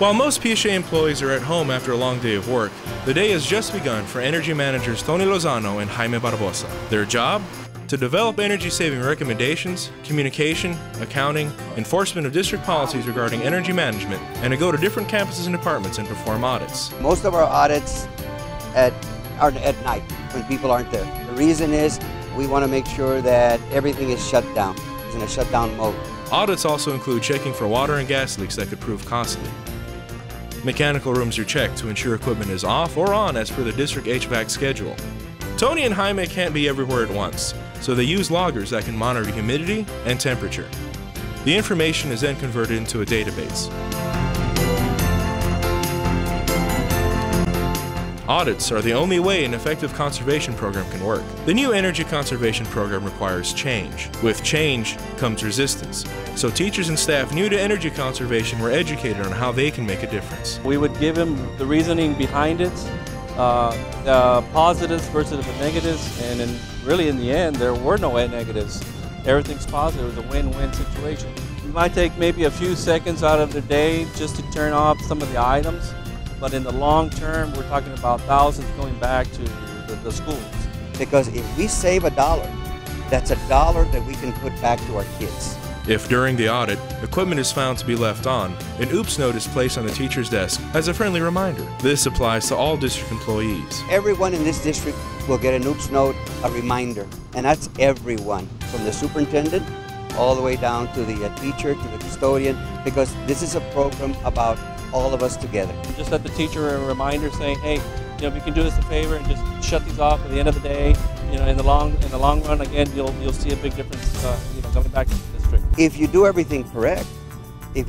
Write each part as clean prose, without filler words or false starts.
While most PSJA employees are at home after a long day of work, the day has just begun for energy managers Tony Lozano and Jaime Barbosa. Their job? To develop energy-saving recommendations, communication, accounting, enforcement of district policies regarding energy management, and to go to different campuses and departments and perform audits. Most of our audits are at night when people aren't there. The reason is we want to make sure that everything is shut down. It's in a shutdown mode. Audits also include checking for water and gas leaks that could prove costly. Mechanical rooms are checked to ensure equipment is off or on as per the district HVAC schedule. Tony and Jaime can't be everywhere at once, so they use loggers that can monitor humidity and temperature. The information is then converted into a database. Audits are the only way an effective conservation program can work. The new energy conservation program requires change. With change comes resistance. So teachers and staff new to energy conservation were educated on how they can make a difference. We would give them the reasoning behind it, the positives versus the negatives, and really in the end there were no negatives. Everything's positive. It was a win-win situation. You might take maybe a few seconds out of the day just to turn off some of the items, but in the long term we're talking about thousands going back to the schools. Because if we save $1, that's $1 that we can put back to our kids. If during the audit, equipment is found to be left on, an oops note is placed on the teacher's desk as a friendly reminder. This applies to all district employees. Everyone in this district will get an oops note, a reminder, and that's everyone, from the superintendent all the way down to the teacher, to the custodian, because this is a program about all of us together. Just let the teacher a reminder saying, hey, we can do us a favor and just shut these off at the end of the day. In the long run, again, you'll see a big difference. Coming back to the district. If you do everything correct, we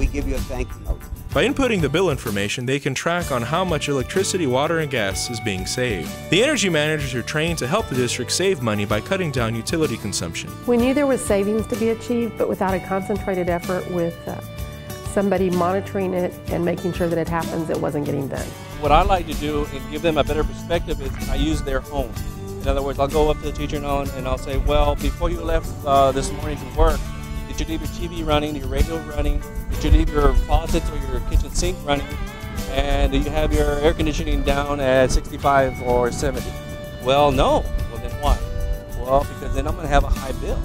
give you a thank you note. By inputting the bill information, they can track on how much electricity, water, and gas is being saved. The energy managers are trained to help the district save money by cutting down utility consumption. We knew there was savings to be achieved, but without a concentrated effort with somebody monitoring it and making sure that it happens, it wasn't getting done. What I like to do and give them a better perspective is I use their home. In other words, I'll go up to the teacher and I'll say, well, before you left this morning to work, did you leave your TV running, your radio running? Did you leave your faucets or your kitchen sink running? And do you have your air conditioning down at 65 or 70? Well, no. Well, then why? Well, because then I'm going to have a high bill.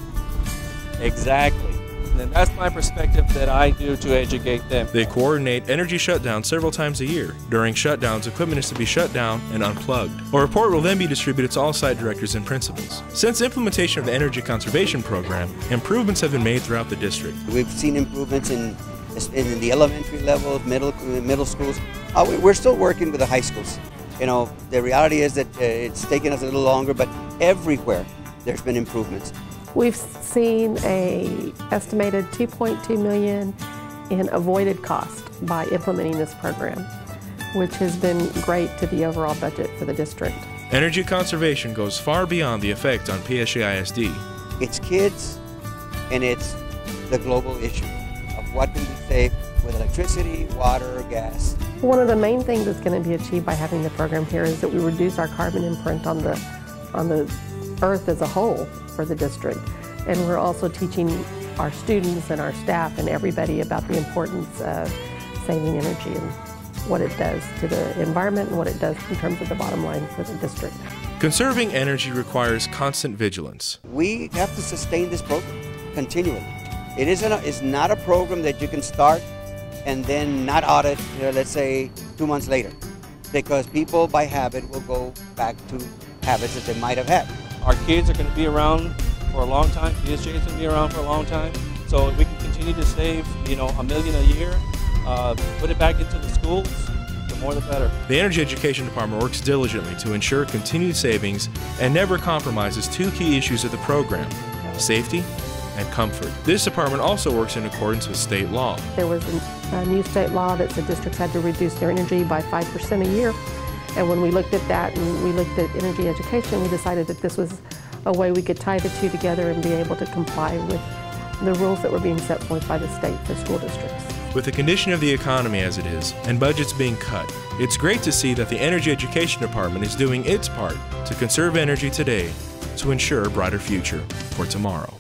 Exactly. And that's my perspective that I do to educate them. They coordinate energy shutdowns several times a year. During shutdowns, equipment is to be shut down and unplugged. A report will then be distributed to all site directors and principals. Since implementation of the energy conservation program, improvements have been made throughout the district. We've seen improvements in the elementary levels, middle schools. We're still working with the high schools. The reality is that it's taken us a little longer, but everywhere there's been improvements. We've seen an estimated $2.2 million in avoided cost by implementing this program, which has been great to the overall budget for the district. Energy conservation goes far beyond the effect on PSJA ISD. It's kids, and it's the global issue of what can be saved with electricity, water, gas. One of the main things that's going to be achieved by having the program here is that we reduce our carbon imprint on the earth as a whole for the district. And we're also teaching our students and our staff and everybody about the importance of saving energy and what it does to the environment and what it does in terms of the bottom line for the district. Conserving energy requires constant vigilance. We have to sustain this program continually. It's not a program that you can start and then not audit, let's say, 2 months later, because people by habit will go back to habits that they might have had. Our kids are going to be around for a long time. PSJA is going to be around for a long time. So if we can continue to save, $1 million a year, put it back into the schools, the more the better. The Energy Education Department works diligently to ensure continued savings and never compromises 2 key issues of the program: safety and comfort. This department also works in accordance with state law. There was a new state law that said districts had to reduce their energy by 5% a year. And when we looked at that and we looked at energy education, we decided that this was a way we could tie the two together and be able to comply with the rules that were being set forth by the state for school districts. With the condition of the economy as it is, and budgets being cut, it's great to see that the Energy Education Department is doing its part to conserve energy today to ensure a brighter future for tomorrow.